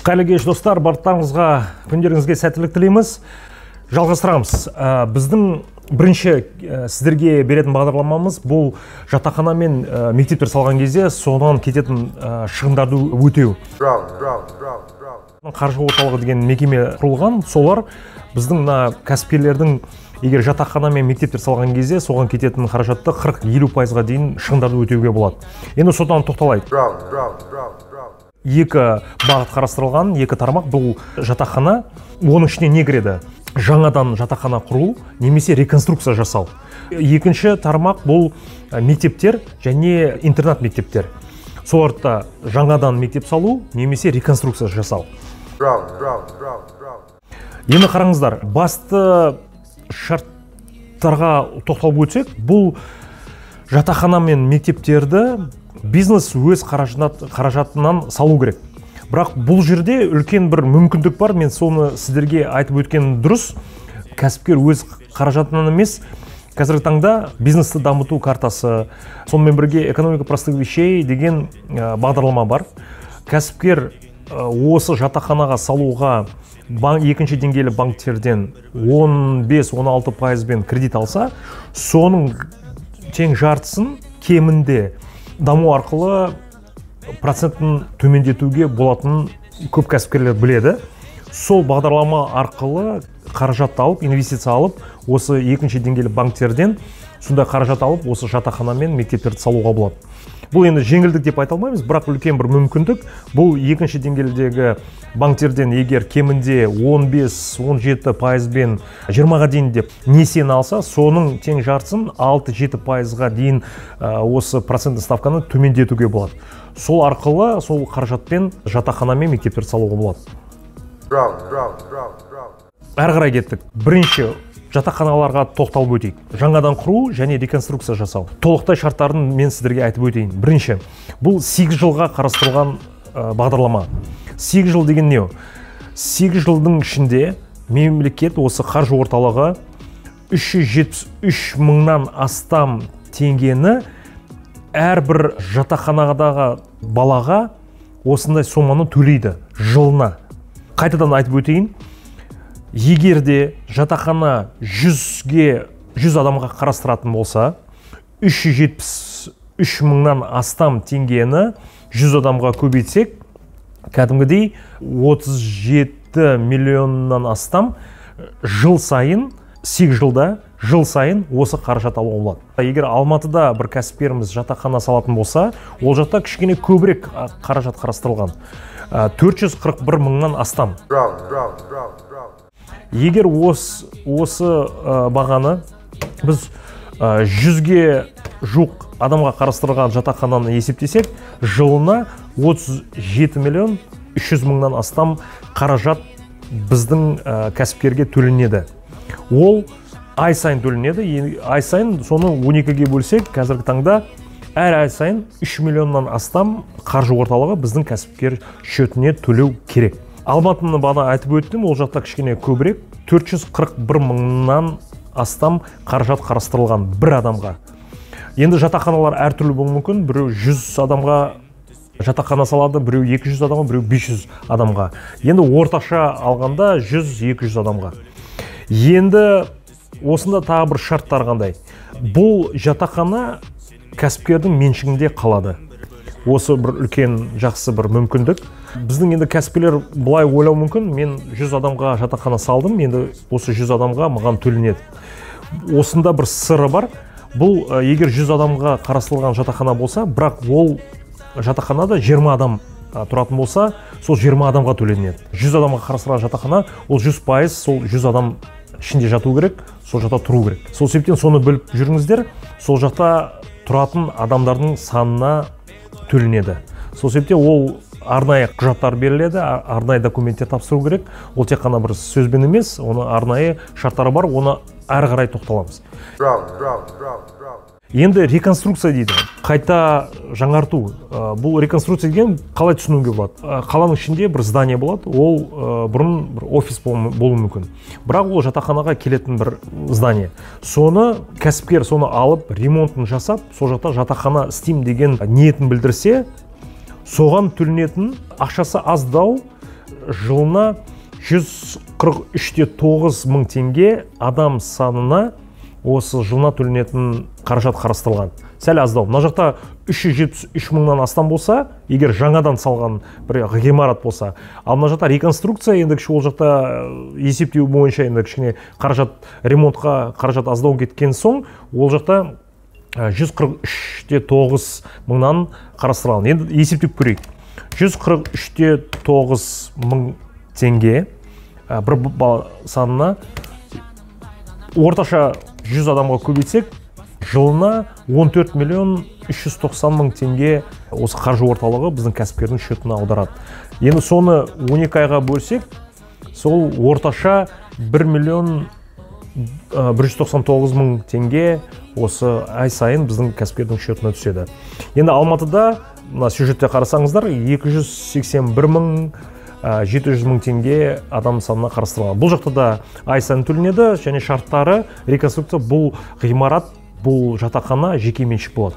Қайырлы кеш достар, барлықтарыңызға күндеріңізге сәттілік тілейміз. Жалғастырамыз. Біздің бірінші сіздерге беретін бағдарламамыз бұл жатақхана мен мектептер салған кезде содан кететін шығындарды өтеу. Қаржы орталығы деген мекеме құрылған, солар біздің кәсіпкерлердің егер жатақхана мен мектептер салған кезде соған кететін қаражатты 40-50%-ға дейін шығындарды өтеуге болады. Енді содан тоқталайық. Екі бағыт қарастырылған, екі тармақ. Бұл жатақхана, оның ішіне не кіреді? Жаңадан жатақхана құру немесе реконструкция жасау. Екінші тармақ бұл мектептер және интернат мектептер. Соларда жаңадан мектеп салу немесе реконструкция жасау. Енді қараңыздар, басты шарттарға тоқталып өтсек, бұл жатақхана мен мектептерді бизнес өз қаражатынан салу керек. Бірақ бұл жерде үлкен бір мүмкіндік бар, мен соны сіздерге айтып өткен дұрыс. Кәсіпкер өз қаражатынан емес, қазіргі таңда бизнесті дамыту картасы, сонымен бірге экономика простых вещей деген бағдарлама бар. Кәсіпкер осы жатақханаға салуға екінші деңгейлі банктерден 15-16%-бен кредит алса, соның тең жартысын кемінде даму арқылы процентін төмендетуге болатынын көп кәсіпкерлер біледі. Сол бағдарлама арқылы қаражат алып, инвестиция алып, осы екінші деңгейлі банктерден сондай қаражат алып, осы жатақхана мен мектептерді салуға болады. Бұл енді жеңілдік деп айта алмаймыз, бірақ үлкен бір мүмкіндік. Бұл екінші деңгейдегі банктерден егер кемінде 15-17%-бен 20-ға дейін деп несиені алса, соның тең жартысын 6-7%-ға дейін осы процентті ставканы төмендетуге болады. Сол арқылы сол қаражатпен жатақхана мен мектептерді салуға болады. Әрі қарай кеттік. Бірінші жатақханаларға тоқталып өтейік. Жаңадан құру және реконструкция жасау. Толықтай шарттарын мен сіздерге айтып өтейін. Бірінші, бұл 8 жылға қарастырылған бағдарлама. 8 жыл деген не? 8 жылдың ішінде мемлекет осы қаржы орталығы 373 мыңнан астам теңгені әрбір жатақханадағы балаға осындай соманы төлейді жылына. Қайтадан айтып өтейін. Егер де жатақхана 100 адамға қарастыратын болса, 373 мыңнан астам теңгені 100 адамға көбейтсек, кәдімгідей 37 миллионнан астам жыл сайын, 8 жылда жыл сайын осы қаражат алуға болады. Егер Алматыда бір кәсіпкеріміз жатақхана салатын болса, ол жақта кішкене көбірек қаражат қарастырылған. 441 мыңнан астам. Егер осы бағаны біз 100-ге жуық адамға қарастырылған жатақхананы есептесек, жылына 37 миллион 300 мыңнан астам қаражат біздің кәсіпкерге төленеді. Ол ай сайын төленеді. Ай сайын соны 12-ге бөлсек, қазіргі таңда әр ай сайын 3 миллионнан астам қаржы орталығы біздің кәсіпкер шотіне төлеу керек. Алматыны бана айтып өттім, ол жақта кішкене көбірек, 441 мыңнан астам қаражат қарастырылған бір адамға. Енді жатақханалар әртүрлі болуы мүмкін, біреу 100 адамға жатақхана салады, біреу 200 адамға, біреу 500 адамға. Енді орташа алғанда 100-200 адамға. Енді осында тағы бір шарттар қандай. Бұл жатақхана кәсіпкердің меншігінде қалады. Осы бір үлкен жақсы бір мүмкіндік. Біздің енді кәсіпкерлер бұлай ойлау мүмкін, мен 100 адамға жатақхана салдым, енді осы 100 адамға маған төленеді. Осында бір сыры бар. Бұл егер 100 адамға қарастырылған жатақхана болса, бірақ ол жатақханада 20 адам тұратын болса, сол 20 адамға төленеді. 100 адамға қарастырылған жатақхана, ол 100% сол 100 адам ішінде жату керек, сол жақта тұру керек. Сол себептен соны біліп жүріңіздер, сол жақта тұратын адамдардың санына төленеді. Сол себептен ол арнайы құжаттар беріледі, арнайы документтер тапсыру керек. Ол тек қана бір сөзбен емес, оны арнайы шарттары бар, оны әрі қарай тоқталамыз. Енді реконструкция дейді. Қайта жаңарту. Бұл реконструкция деген қалай түсінуге болады? Қаланың ішінде бір здание болады, ол бұрын бір офис болуы мүмкін. Бірақ ол жатақханаға келетін бір здание. Соны кәсіпкер соны алып, ремонтын жасап, сол жақта жатақхана істеймін деген ниетін білдірсе, соған төленетін ақшасы аздау жылына 143,9 мың теңге адам санына осы жылына төленетін қаражат қарастырылған. Сәл аздау. Мына жақта 373 мыңнан астам болса, егер жаңадан салған бір ғимарат болса, ал мына жақта реконструкция, енді ол жақта есептеу бойынша енді кішкене қаражат, ремонтқа қаражат аздау кеткен соң, ол жақта 143,9 мыңнан қарастырылған. Енді есептеп көрейік. 143,9 мың теңге бір санына орташа 100 адамға көбейтсек, жылына 14 миллион 390 мың теңге осы қаржы орталығы біздің кәсіпкердің шотына аударады. Енді соны 12 айға бөлсек, сол орташа 1 миллион 199 мың теңге осы ай сайын біздің кәсіпкердің шотына түседі. Енді Алматыда, мына сюжетте қарасаңыздар, 281 мың 700 мың теңге адам санына қарастырылған. Бұл жақта да ай сайын төленеді, және шарттары реконструкция, бұл ғимарат, бұл жатақхана жеке меншік болады.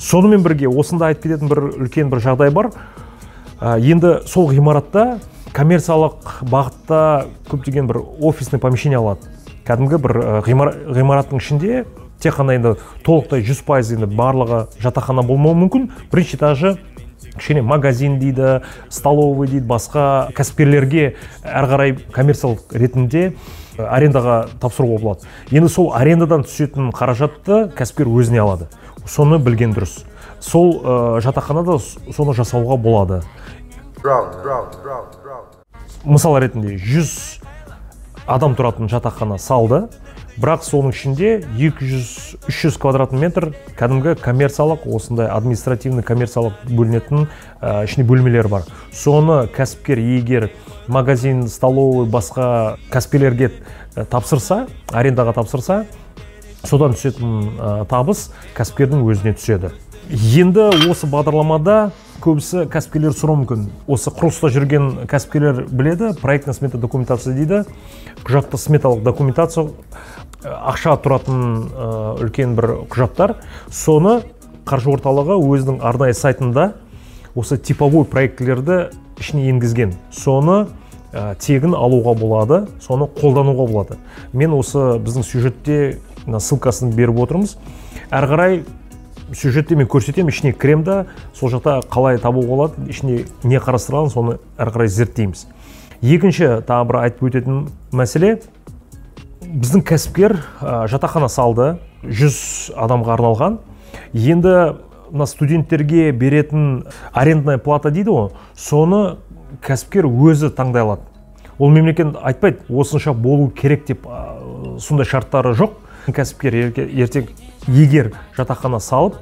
Сонымен бірге осында айтып кететін бір үлкен бір жағдай бар. Енді сол ғимаратта коммерциялық бағытта көптеген бір офисный помещение алады. Кәдімгі бір ғимараттың ішінде тек қана енді толықтай 100% енді барлығы жатақхана болмауы мүмкін. Бірінші этажы кішкене магазин дейді, столовый дейді, басқа кәсіпкерлерге әрі қарай коммерциялық ретінде арендаға тапсыруға болады. Енді сол арендадан түсетін қаражатты кәсіпкер өзіне алады. Соны білген дұрыс. Сол жатақханада соны жасауға болады. Мысал ретінде 100 адам тұратын жатақхана салды, бірақ соның ішінде 200-300 квадрат метр кәдімгі коммерциялық, осындай административный коммерциялық бөлінетін ішіне бөлмелер бар. Соны кәсіпкер егер магазин, столовый, басқа кәсіпкерлерге тапсырса, арендаға тапсырса, содан түсетін табыс кәсіпкердің өзіне түседі. Енді осы бағдарламада көбісі кәсіпкерлер сұрауы мүмкін. Осы құрылыста жүрген кәсіпкерлер біледі, проектный смета документация дейді. Құжатты сметалық документация, ақша тұратын үлкен бір құжаттар. Соны қаржы орталығы өзінің арнайы сайтында осы типовой проектілерді ішіне енгізген. Соны тегін алуға болады, соны қолдануға болады. Мен осы біздің сюжетте ссылкасын беріп отырмыз. Әрі қарай сюжетте мен көрсетем, ішіне кіремді, сол жақта қалай табуға болады, ішіне не қарастырылған, соны әрі қарай зерттейміз. Екінші тағы бір айтып өтетін мәселе, біздің кәсіпкер жатақхана салды, 100 адамға арналған. Енді студенттерге беретін арендная плата дейді ғой, соны кәсіпкер өзі таңдай алады. Ол мемлекет айтпайды, осынша болу керек деп сондай шарттары жоқ. Кәсіпкер егер жатақхана салып,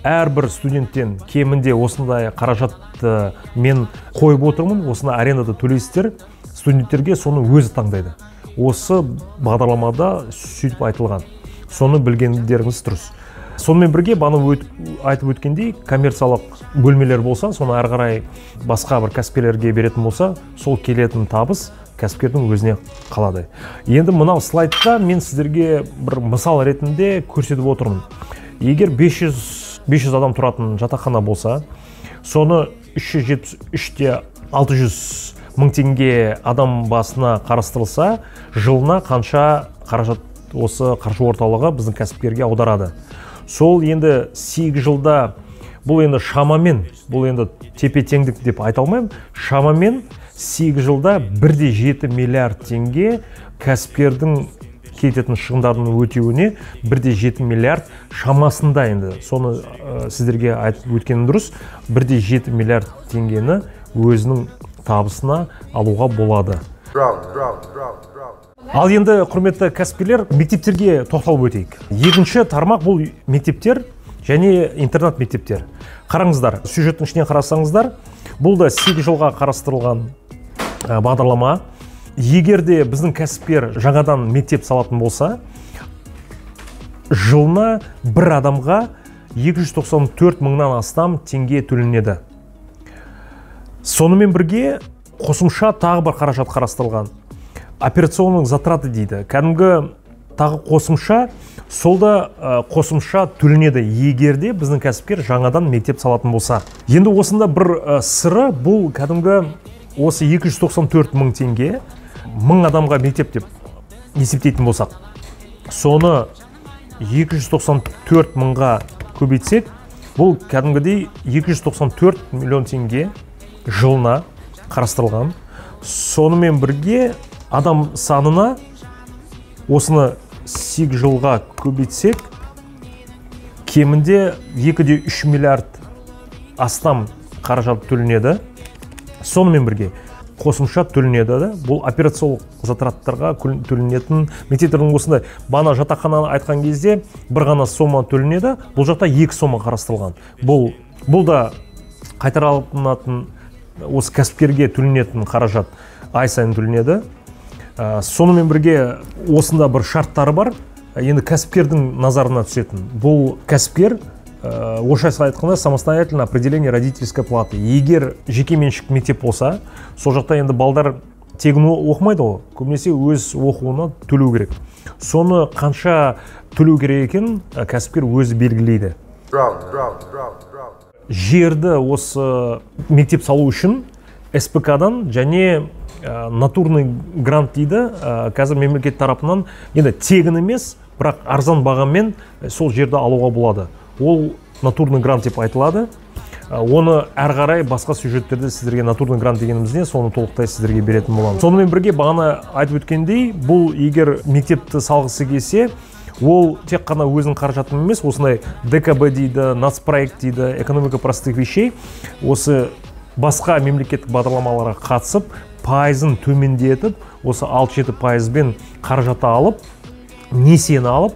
әрбір студенттен кемінде осындай қаражатты мен қойып отырмын, осыны арендада төлейсіздер, студенттерге соны өзі таңдайды. Осы бағдарламада сөйтіп айтылған. Соны білгендеріңіз дұрыс. Сонымен бірге баны айтып өткендей, коммерциялық бөлмелер болса, соны әрі қарай басқа бір кәсіпкерлерге беретін болса, сол келетін табыс кәсіпкердің өзіне қалады. Енді мынау слайдта мен сіздерге бір мысал ретінде көрсетіп отырмын. Егер 500 адам тұратын жатақхана болса, соны 373,600 мың теңге адам басына қарастырылса, жылына қанша қаражат осы қаржы орталығы біздің кәсіпкерге аударады. Сол енді 8 жылда, бұл енді шамамен, бұл енді тепе-теңдік деп айта алмаймын, шамамен 8 жылда 1,7 миллиард теңге кәсіпкердің кететін шығындардың өтеуіне 1,7 миллиард шамасында енді. Соны сіздерге айтып өткенім дұрыс, 1,7 миллиард теңгені өзінің табысына алуға болады. Ал енді, құрметті кәсіпкерлер, мектептерге тоқталып өтейік. Екінші тармақ бұл мектептер және интернат мектептер. Қараңыздар, сюжеттің ішіне қарасаңыздар, бұл да 8 жылға қарастырылған бағдарлама. Егерде біздің кәсіпкер жаңадан мектеп салатын болса, жылына бір адамға 294 мыңнан астам теңге төленеді. Сонымен бірге қосымша тағы бір қаражат қарастырылған. Операционный затраты дейді. Кәдімгі тағы қосымша, солда қосымша төленеді, егерде біздің кәсіпкер жаңадан мектеп салатын болса. Енді осында бір сыры, бұл кәдімгі осы 294 мың теңге 1000 адамға мектеп деп есептейтін болсақ, соны 294 мыңға көбейтсек, бұл кәдімгідей 294 миллион теңге жылына қарастырылған. Сонымен бірге адам санына осыны 8 жылға көбейтсек, кемінде 2,3 миллиард астам қаражат төленеді. Сонымен бірге қосымша төленеді. Бұл операциялық затраттарға төленетін мектептердің осындай. Бана жатақхананы айтқан кезде бір ғана сома төленеді. Бұл жақта 2 сома қарастырылған. Бұл да қайтарылатын осы кәсіпкерге төленетін қаражат ай сайын төленеді. Сонымен бірге осында бір шарттары бар. Енді кәсіпкердің назарына түсетін. Бұл кәсіпкер орысша айтқанда самостоятельное определение родительской платы. Егер жекеменшік мектеп болса, сол жақта енді балдар тегін оқымайды ғой, көбінесе өз оқуына төлеу керек. Соны қанша төлеу керек екен кәсіпкер өзі белгілейді. Жерді осы мектеп салу үшін СПК-дан және натурный грант дейді, қазір мемлекет тарапынан енді тегін емес, бірақ арзан бағамен сол жерді алуға болады. Ол натурный грант деп айтылады. Оны әр қарай басқа сюжеттерде сіздерге натурный грант дегенімізде соны толықтай сіздерге беретін боламын. Сонымен бірге бағана айтып өткендей, бұл егер мектепті салғысы келсе, ол тек қана өзінің қаражатын емес, осындай ДКБ дейді, нацпроект дейді, экономика простых вещей, осы басқа мемлекеттік бағдарламаларға қатысып, пайызын төмендетіп, осы 6-7%-бен қаражаты алып, несиені алып,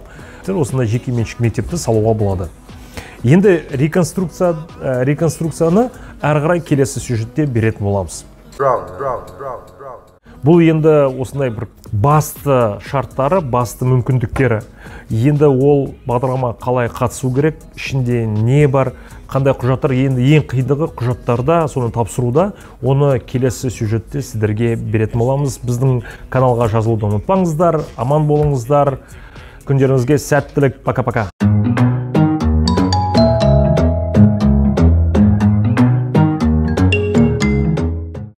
осындай жекеменшік мектепті салуға болады. Енді реконструкцияны әрі қарай келесі сюжетте беретін боламыз. Бұл енді осындай бір басты шарттары, басты мүмкіндіктері. Енді ол бағдарлама қалай қатысу керек, ішінде не бар, қандай құжаттар, енді ең қиындығы құжаттарда, соны тапсыруда, оны келесі сюжетте сіздерге беретін боламыз. Біздің каналға жазылуды ұмытпаңыздар, аман болыңыздар. Күндеріңізге сәттілік, пока-пока.